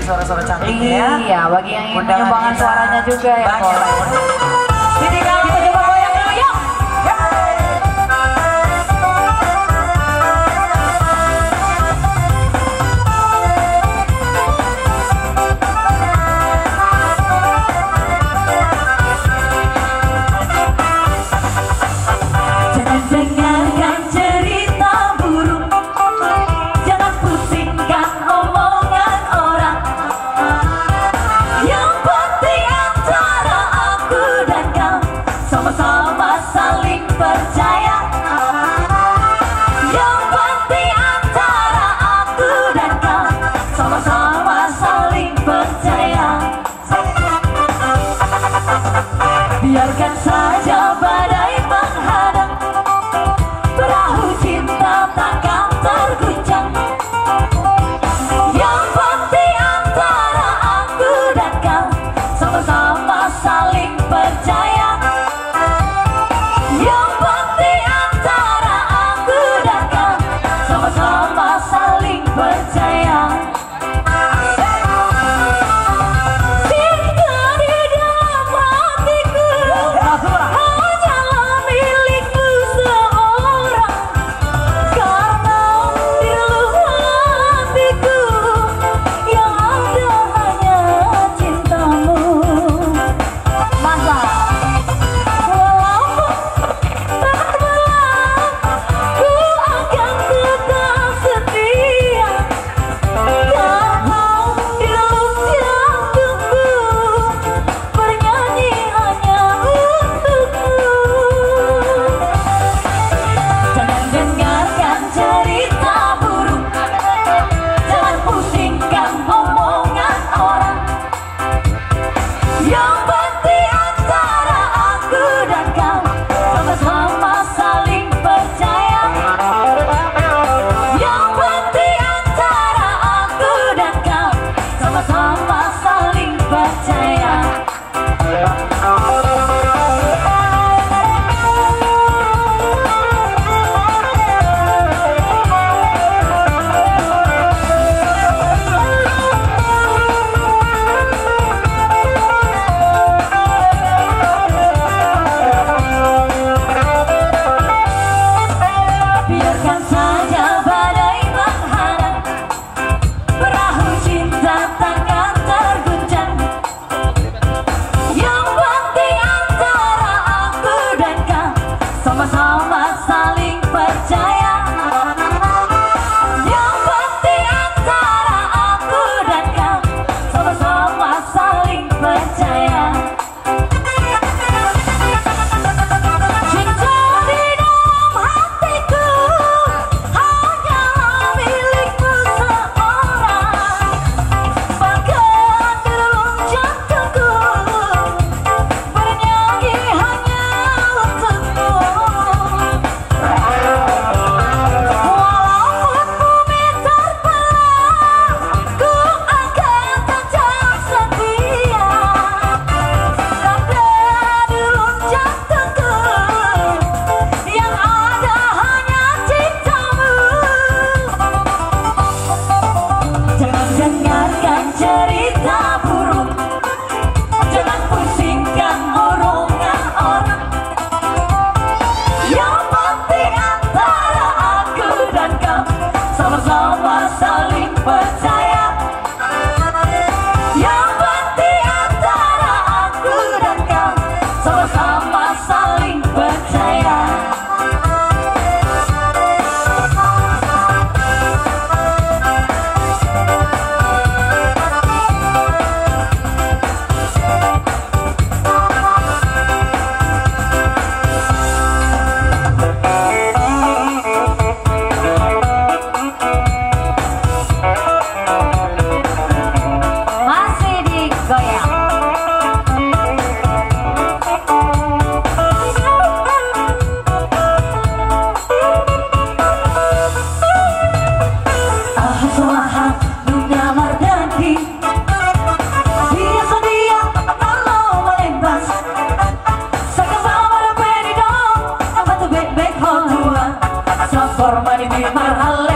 kasih suara-suara cantik ya. Iya, bagi yang ingin menyumbangkan suaranya juga ya. Banyak. Jadi kalau kita coba goyang dulu yuk. Biarkan saja badai menghadang, perahu cinta takkan terguncang. Yang penting antara aku dan kau sama-sama saling percaya. Yang penting antara aku dan kau sama-sama saling percaya. Sama-sama saling percaya. Yang penting antara aku dan kau sama-sama saling percaya. Cinta di dalam hatiku hanya milikmu seorang. Bahkan di dalam jantungku bernyanyi hanya untukmu. Sama-sama saling percaya. Yang penting antara aku dan kau sama-sama saling percaya. Forma di marhal